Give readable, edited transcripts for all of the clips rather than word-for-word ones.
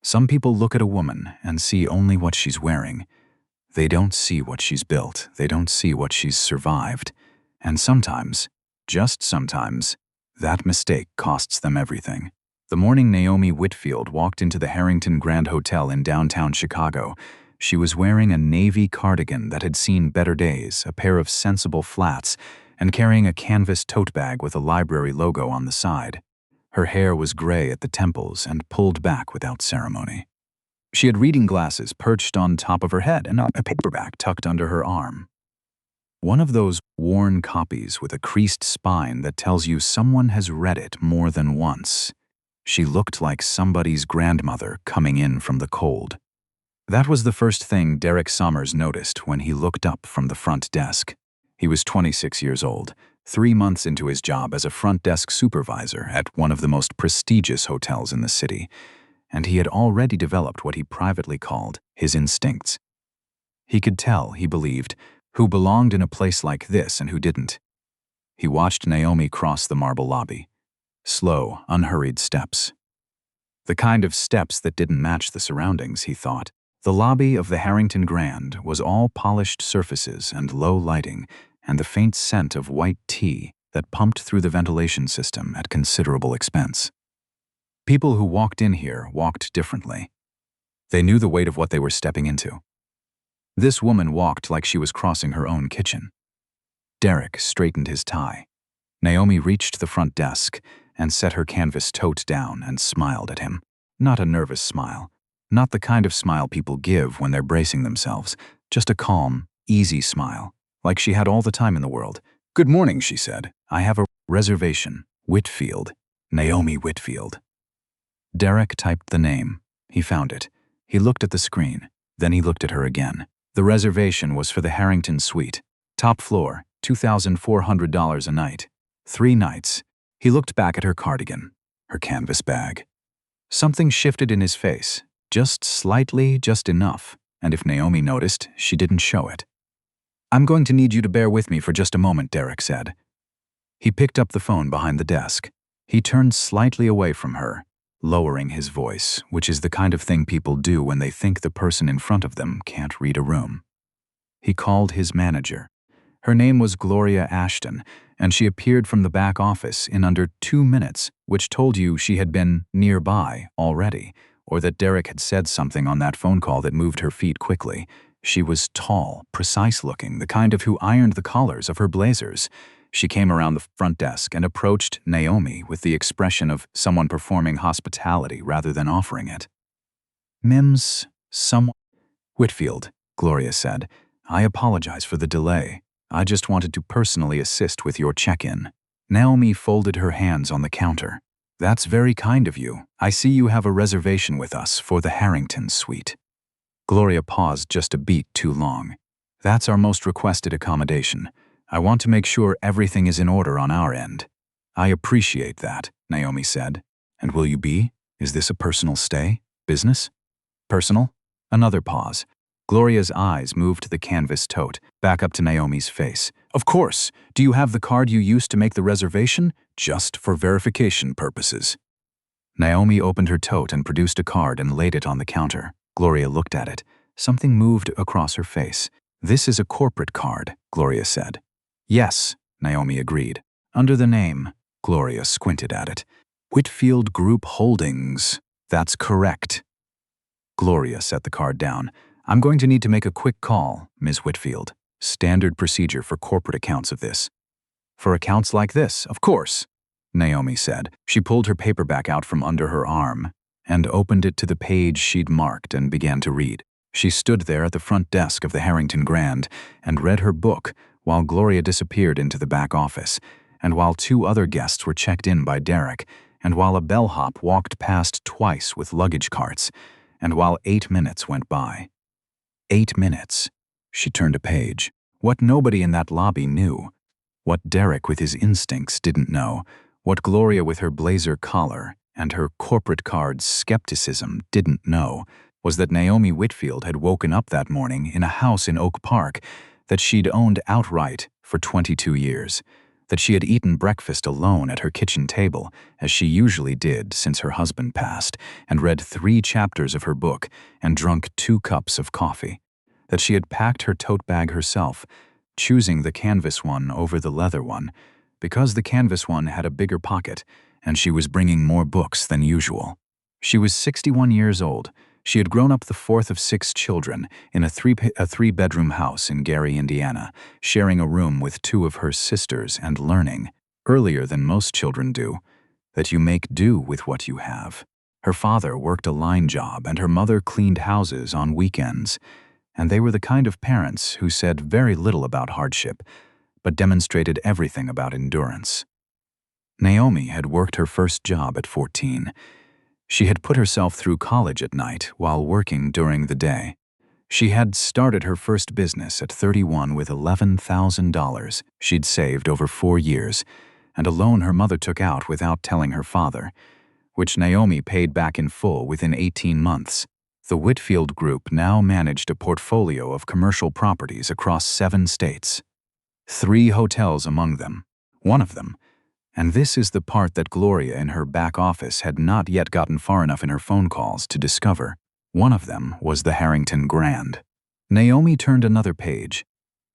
Some people look at a woman and see only what she's wearing. They don't see what she's built. They don't see what she's survived. And sometimes, just sometimes, that mistake costs them everything. The morning Naomi Whitfield walked into the Harrington Grand Hotel in downtown Chicago, she was wearing a navy cardigan that had seen better days, a pair of sensible flats, and carrying a canvas tote bag with a library logo on the side. Her hair was gray at the temples and pulled back without ceremony. She had reading glasses perched on top of her head and a paperback tucked under her arm. One of those worn copies with a creased spine that tells you someone has read it more than once. She looked like somebody's grandmother coming in from the cold. That was the first thing Derek Summers noticed when he looked up from the front desk. He was 26 years old, 3 months into his job as a front desk supervisor at one of the most prestigious hotels in the city, and he had already developed what he privately called his instincts. He could tell, he believed, who belonged in a place like this and who didn't. He watched Naomi cross the marble lobby. Slow, unhurried steps. The kind of steps that didn't match the surroundings, he thought. The lobby of the Harrington Grand was all polished surfaces and low lighting, and the faint scent of white tea that pumped through the ventilation system at considerable expense. People who walked in here walked differently. They knew the weight of what they were stepping into. This woman walked like she was crossing her own kitchen. Derek straightened his tie. Naomi reached the front desk and set her canvas tote down and smiled at him. Not a nervous smile. Not the kind of smile people give when they're bracing themselves. Just a calm, easy smile, like she had all the time in the world. "Good morning," she said. "I have a reservation. Whitfield. Naomi Whitfield." Derek typed the name. He found it. He looked at the screen. Then he looked at her again. The reservation was for the Harrington Suite. Top floor, $2,400 a night. 3 nights. He looked back at her cardigan, her canvas bag. Something shifted in his face. Just slightly, just enough, and if Naomi noticed, she didn't show it. "I'm going to need you to bear with me for just a moment," Derek said. He picked up the phone behind the desk. He turned slightly away from her, lowering his voice, which is the kind of thing people do when they think the person in front of them can't read a room. He called his manager. Her name was Gloria Ashton, and she appeared from the back office in under 2 minutes, which told you she had been nearby already, or that Derek had said something on that phone call that moved her feet quickly. She was tall, precise-looking, the kind of who ironed the collars of her blazers. She came around the front desk and approached Naomi with the expression of someone performing hospitality rather than offering it. "Mims, someone—" "Whitfield," Gloria said. "I apologize for the delay. I just wanted to personally assist with your check-in." Naomi folded her hands on the counter. "That's very kind of you. I see you have a reservation with us for the Harrington Suite." Gloria paused just a beat too long. "That's our most requested accommodation. I want to make sure everything is in order on our end." "I appreciate that," Naomi said. "And will you be? Is this a personal stay? Business? Personal?" Another pause. Gloria's eyes moved to the canvas tote, back up to Naomi's face. "Of course. Do you have the card you used to make the reservation? Just for verification purposes." Naomi opened her tote and produced a card and laid it on the counter. Gloria looked at it. Something moved across her face. "This is a corporate card," Gloria said. "Yes," Naomi agreed. "Under the name," Gloria squinted at it. "Whitfield Group Holdings. That's correct." Gloria set the card down. "I'm going to need to make a quick call, Ms. Whitfield. Standard procedure for corporate accounts of this." "For accounts like this, of course," Naomi said. She pulled her paperback out from under her arm and opened it to the page she'd marked and began to read. She stood there at the front desk of the Harrington Grand and read her book while Gloria disappeared into the back office, and while 2 other guests were checked in by Derek, and while a bellhop walked past twice with luggage carts, and while 8 minutes went by. 8 minutes. She turned a page. What nobody in that lobby knew, what Derek with his instincts didn't know, what Gloria with her blazer collar and her corporate card's skepticism didn't know, was that Naomi Whitfield had woken up that morning in a house in Oak Park that she'd owned outright for 22 years. that she had eaten breakfast alone at her kitchen table, as she usually did since her husband passed, and read 3 chapters of her book and drunk 2 cups of coffee, that she had packed her tote bag herself, choosing the canvas one over the leather one, because the canvas one had a bigger pocket, and she was bringing more books than usual. She was 61 years old. She had grown up the 4th of 6 children in a three-bedroom house in Gary, Indiana, sharing a room with 2 of her sisters and learning, earlier than most children do, that you make do with what you have. Her father worked a line job and her mother cleaned houses on weekends, and they were the kind of parents who said very little about hardship, but demonstrated everything about endurance. Naomi had worked her first job at 14. She had put herself through college at night while working during the day. She had started her first business at 31 with $11,000 she'd saved over 4 years, and a loan her mother took out without telling her father, which Naomi paid back in full within 18 months. The Whitfield Group now managed a portfolio of commercial properties across 7 states. 3 hotels among them. One of them, and this is the part that Gloria in her back office had not yet gotten far enough in her phone calls to discover. One of them was the Harrington Grand. Naomi turned another page.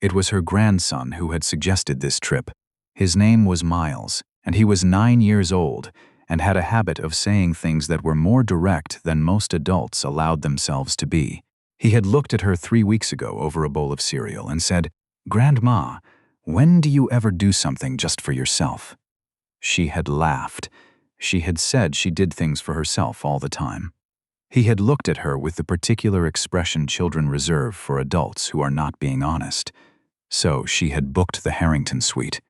It was her grandson who had suggested this trip. His name was Miles, and he was 9 years old and had a habit of saying things that were more direct than most adults allowed themselves to be. He had looked at her 3 weeks ago over a bowl of cereal and said, "Grandma, when do you ever do something just for yourself?" She had laughed. She had said she did things for herself all the time. He had looked at her with the particular expression children reserve for adults who are not being honest. So she had booked the Harrington suite.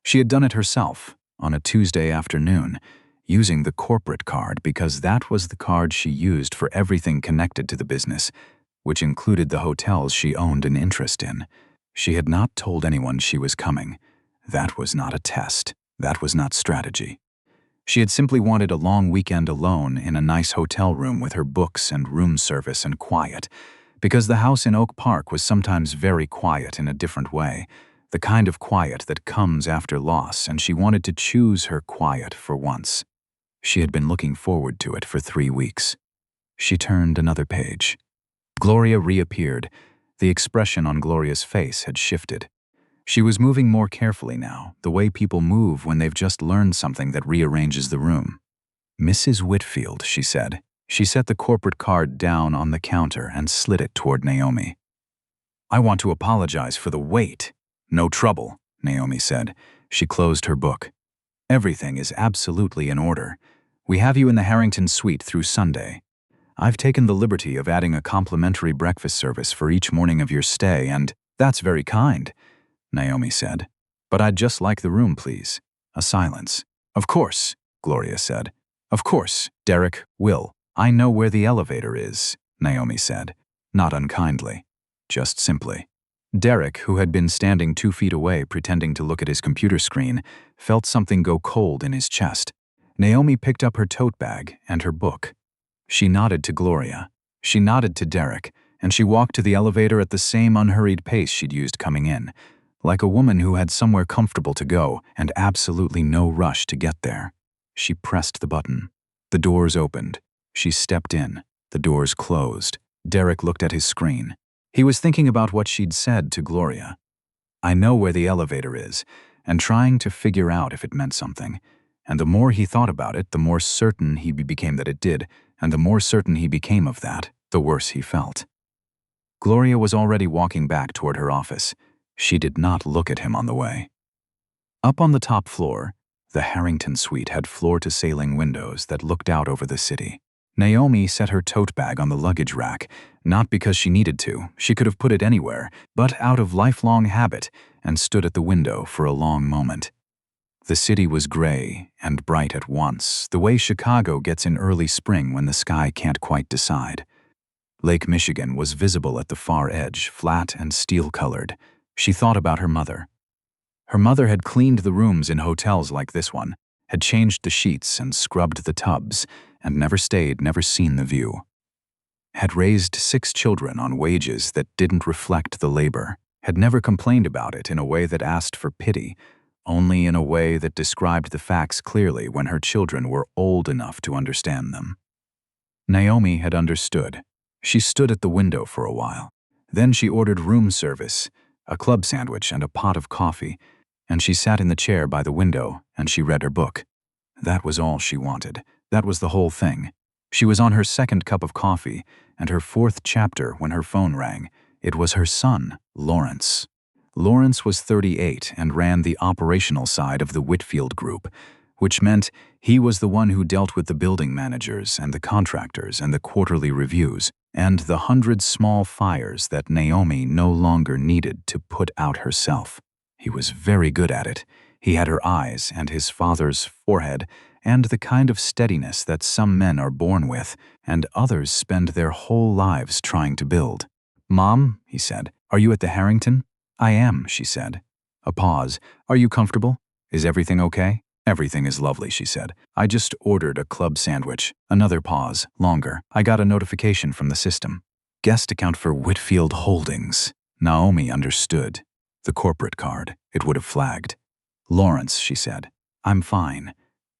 She had done it herself, on a Tuesday afternoon, using the corporate card because that was the card she used for everything connected to the business, which included the hotels she owned an interest in. She had not told anyone she was coming. That was not a test. That was not strategy. She had simply wanted a long weekend alone in a nice hotel room with her books and room service and quiet, because the house in Oak Park was sometimes very quiet in a different way, the kind of quiet that comes after loss, and she wanted to choose her quiet for once. She had been looking forward to it for 3 weeks. She turned another page. Gloria reappeared. The expression on Gloria's face had shifted. She was moving more carefully now, the way people move when they've just learned something that rearranges the room. "Mrs. Whitfield," she said. She set the corporate card down on the counter and slid it toward Naomi. "I want to apologize for the wait." "No trouble," Naomi said. She closed her book. "Everything is absolutely in order. We have you in the Harrington suite through Sunday. I've taken the liberty of adding a complimentary breakfast service for each morning of your stay, and that's very kind," Naomi said. "But I'd just like the room, please." A silence. "Of course," Gloria said. "Of course, Derek, Will. I know where the elevator is," Naomi said, not unkindly, just simply. Derek, who had been standing 2 feet away pretending to look at his computer screen, felt something go cold in his chest. Naomi picked up her tote bag and her book. She nodded to Gloria. She nodded to Derek, and she walked to the elevator at the same unhurried pace she'd used coming in, like a woman who had somewhere comfortable to go and absolutely no rush to get there. She pressed the button. The doors opened. She stepped in. The doors closed. Derek looked at his screen. He was thinking about what she'd said to Gloria. "I know where the elevator is," and trying to figure out if it meant something. And the more he thought about it, the more certain he became that it did, and the more certain he became of that, the worse he felt. Gloria was already walking back toward her office. She did not look at him on the way. Up on the top floor, the Harrington suite had floor-to-ceiling windows that looked out over the city. Naomi set her tote bag on the luggage rack, not because she needed to, she could have put it anywhere, but out of lifelong habit, and stood at the window for a long moment. The city was gray and bright at once, the way Chicago gets in early spring when the sky can't quite decide. Lake Michigan was visible at the far edge, flat and steel-colored. She thought about her mother. Her mother had cleaned the rooms in hotels like this one, had changed the sheets and scrubbed the tubs, and never seen the view. Had raised 6 children on wages that didn't reflect the labor, had never complained about it in a way that asked for pity, only in a way that described the facts clearly when her children were old enough to understand them. Naomi had understood. She stood at the window for a while. Then she ordered room service, a club sandwich and a pot of coffee, and she sat in the chair by the window and she read her book. That was all she wanted. That was the whole thing. She was on her second cup of coffee and her fourth chapter when her phone rang. It was her son, Lawrence. Lawrence was 38 and ran the operational side of the Whitfield Group, which meant he was the one who dealt with the building managers and the contractors and the quarterly reviews and the 100 small fires that Naomi no longer needed to put out herself. He was very good at it. He had her eyes and his father's forehead and the kind of steadiness that some men are born with and others spend their whole lives trying to build. "Mom," he said, "are you at the Harrington?" "I am," she said. A pause. "Are you comfortable? Is everything okay?" "Everything is lovely," she said. "I just ordered a club sandwich." Another pause, longer. "I got a notification from the system. Guest account for Whitfield Holdings." Naomi understood. The corporate card. It would have flagged. "Lawrence," she said. "I'm fine."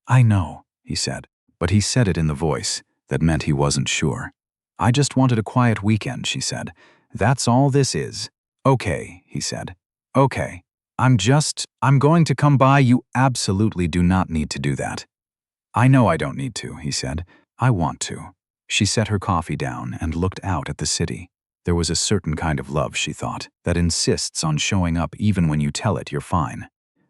"I know," he said. But he said it in the voice that meant he wasn't sure. "I just wanted a quiet weekend," she said. "That's all this is." "Okay," he said. "Okay. I'm going to come by." "You absolutely do not need to do that." "I know I don't need to," he said. "I want to." She set her coffee down and looked out at the city. There was a certain kind of love, she thought, that insists on showing up even when you tell it you're fine.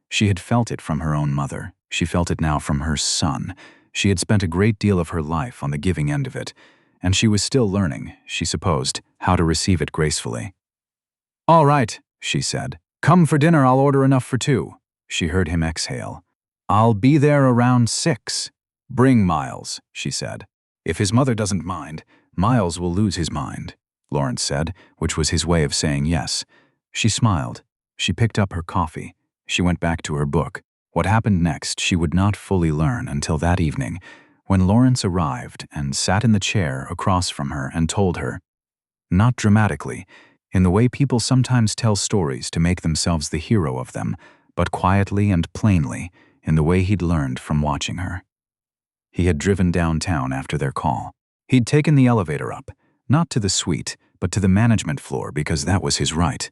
She had felt it from her own mother. She felt it now from her son. She had spent a great deal of her life on the giving end of it, and she was still learning, she supposed, how to receive it gracefully. "All right," she said. "Come for dinner, I'll order enough for two." She heard him exhale. "I'll be there around 6. "Bring Miles," she said. "If his mother doesn't mind, Miles will lose his mind," Lawrence said, which was his way of saying yes. She smiled. She picked up her coffee. She went back to her book. What happened next she would not fully learn until that evening, when Lawrence arrived and sat in the chair across from her and told her, not dramatically, in the way people sometimes tell stories to make themselves the hero of them, but quietly and plainly, in the way he'd learned from watching her. He had driven downtown after their call. He'd taken the elevator up, not to the suite, but to the management floor because that was his right.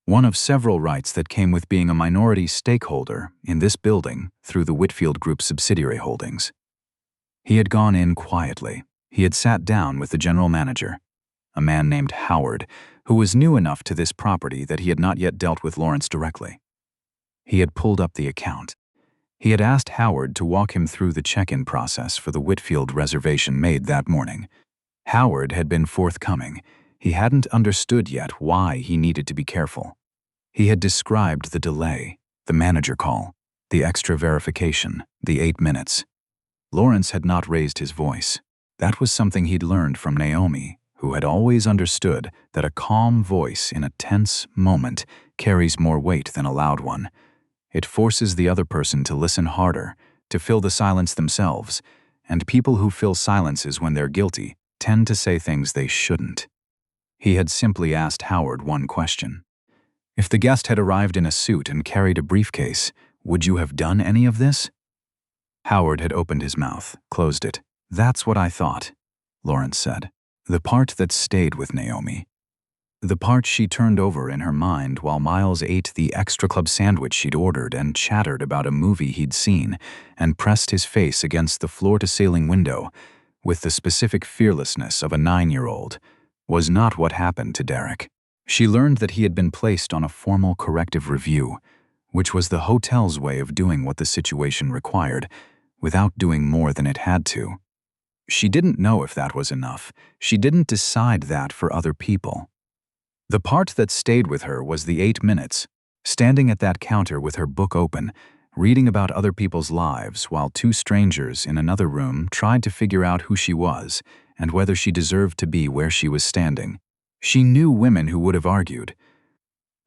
One of several rights that came with being a minority stakeholder in this building through the Whitfield Group subsidiary holdings. He had gone in quietly. He had sat down with the general manager, a man named Howard, who was new enough to this property that he had not yet dealt with Lawrence directly. He had pulled up the account. He had asked Howard to walk him through the check-in process for the Whitfield reservation made that morning. Howard had been forthcoming. He hadn't understood yet why he needed to be careful. He had described the delay, the manager call, the extra verification, the 8 minutes. Lawrence had not raised his voice. That was something he'd learned from Naomi, who had always understood that a calm voice in a tense moment carries more weight than a loud one. It forces the other person to listen harder, to fill the silence themselves, and people who fill silences when they're guilty tend to say things they shouldn't. He had simply asked Howard one question. If the guest had arrived in a suit and carried a briefcase, would you have done any of this? Howard had opened his mouth, closed it. "That's what I thought," Lawrence said. The part that stayed with Naomi. The part she turned over in her mind while Miles ate the extra club sandwich she'd ordered and chattered about a movie he'd seen and pressed his face against the floor-to-ceiling window with the specific fearlessness of a 9-year-old, was not what happened to Derek. She learned that he had been placed on a formal corrective review, which was the hotel's way of doing what the situation required, without doing more than it had to. She didn't know if that was enough. She didn't decide that for other people. The part that stayed with her was the 8 minutes, standing at that counter with her book open, reading about other people's lives while two strangers in another room tried to figure out who she was and whether she deserved to be where she was standing. She knew women who would have argued.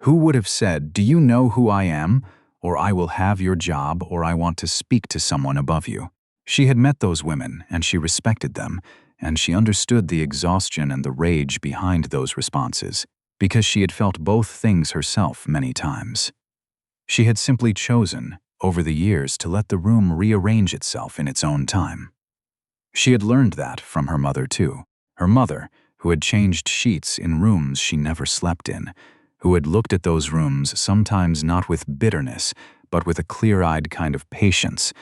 Who would have said, "Do you know who I am?" or "I will have your job," or "I want to speak to someone above you." She had met those women, and she respected them, and she understood the exhaustion and the rage behind those responses, because she had felt both things herself many times. She had simply chosen, over the years, to let the room rearrange itself in its own time. She had learned that from her mother, too. Her mother, who had changed sheets in rooms she never slept in, who had looked at those rooms sometimes not with bitterness, but with a clear-eyed kind of patience,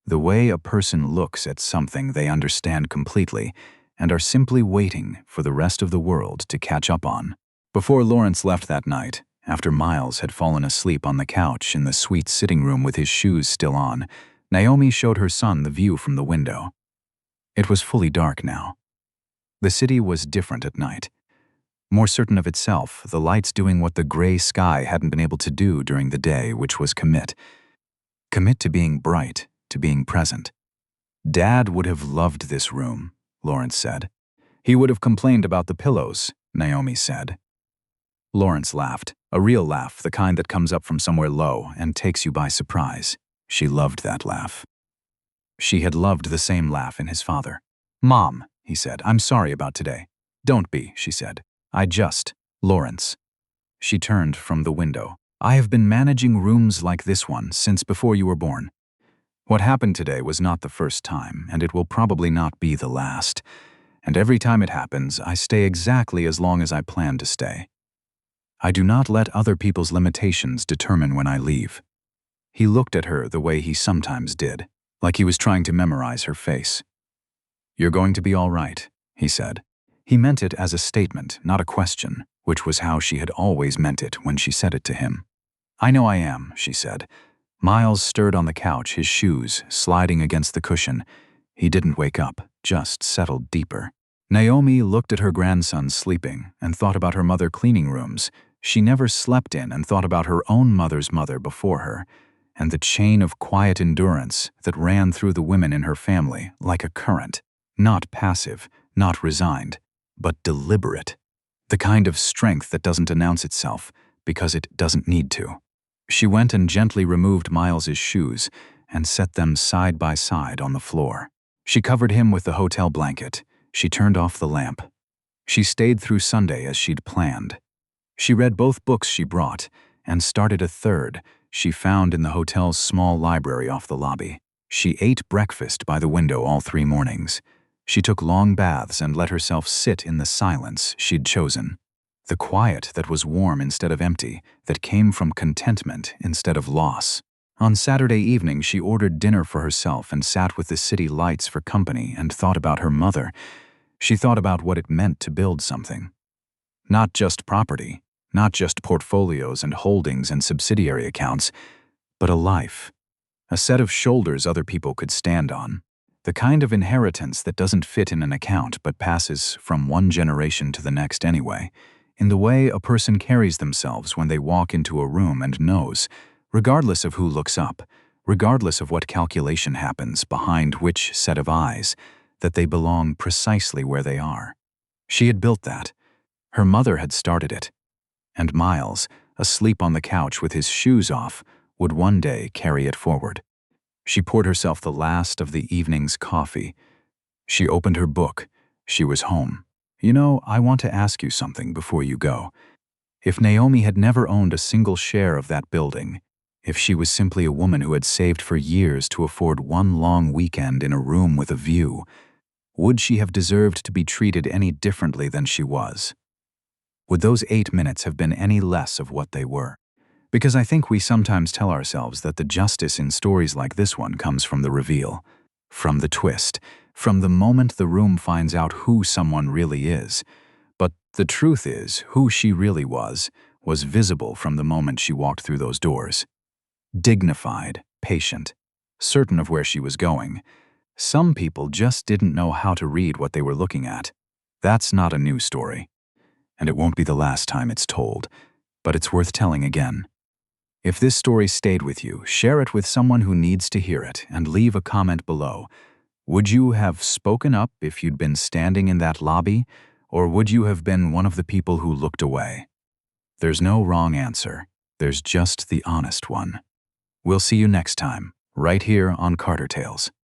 the way a person looks at something they understand completely and are simply waiting for the rest of the world to catch up on. Before Lawrence left that night, after Miles had fallen asleep on the couch in the sweet sitting room with his shoes still on, Naomi showed her son the view from the window. It was fully dark now. The city was different at night. More certain of itself, the lights doing what the gray sky hadn't been able to do during the day, which was commit. Commit to being bright, to being present. Dad would have loved this room, Lawrence said. He would have complained about the pillows, Naomi said. Lawrence laughed, a real laugh, the kind that comes up from somewhere low and takes you by surprise. She loved that laugh. She had loved the same laugh in his father. "Mom," he said, "I'm sorry about today." "Don't be," she said. Lawrence." She turned from the window. "I have been managing rooms like this one since before you were born. What happened today was not the first time, and it will probably not be the last. And every time it happens, I stay exactly as long as I plan to stay. I do not let other people's limitations determine when I leave." He looked at her the way he sometimes did, like he was trying to memorize her face. "You're going to be all right," he said. He meant it as a statement, not a question, which was how she had always meant it when she said it to him. "I know I am," she said. Miles stirred on the couch, his shoes sliding against the cushion. He didn't wake up, just settled deeper. Naomi looked at her grandson sleeping and thought about her mother cleaning rooms she never slept in, and thought about her own mother's mother before her, and the chain of quiet endurance that ran through the women in her family like a current, not passive, not resigned, but deliberate, the kind of strength that doesn't announce itself because it doesn't need to. She went and gently removed Miles's shoes and set them side by side on the floor. She covered him with the hotel blanket. She turned off the lamp. She stayed through Sunday as she'd planned. She read both books she brought and started a third she found in the hotel's small library off the lobby. She ate breakfast by the window all 3 mornings. She took long baths and let herself sit in the silence she'd chosen. The quiet that was warm instead of empty, that came from contentment instead of loss. On Saturday evening, she ordered dinner for herself and sat with the city lights for company and thought about her mother. She thought about what it meant to build something. Not just property, not just portfolios and holdings and subsidiary accounts, but a life. A set of shoulders other people could stand on. The kind of inheritance that doesn't fit in an account but passes from one generation to the next anyway, in the way a person carries themselves when they walk into a room and knows, regardless of who looks up, regardless of what calculation happens behind which set of eyes, that they belong precisely where they are. She had built that. Her mother had started it. And Miles, asleep on the couch with his shoes off, would one day carry it forward. She poured herself the last of the evening's coffee. She opened her book. She was home. "You know, I want to ask you something before you go. If Naomi had never owned a single share of that building, if she was simply a woman who had saved for years to afford one long weekend in a room with a view, would she have deserved to be treated any differently than she was? Would those 8 minutes have been any less of what they were?" Because I think we sometimes tell ourselves that the justice in stories like this one comes from the reveal, from the twist, from the moment the room finds out who someone really is. But the truth is, who she really was visible from the moment she walked through those doors. Dignified, patient, certain of where she was going. Some people just didn't know how to read what they were looking at. That's not a new story. And it won't be the last time it's told, but it's worth telling again. If this story stayed with you, share it with someone who needs to hear it and leave a comment below. Would you have spoken up if you'd been standing in that lobby, or would you have been one of the people who looked away? There's no wrong answer. There's just the honest one. We'll see you next time, right here on Carter Tales.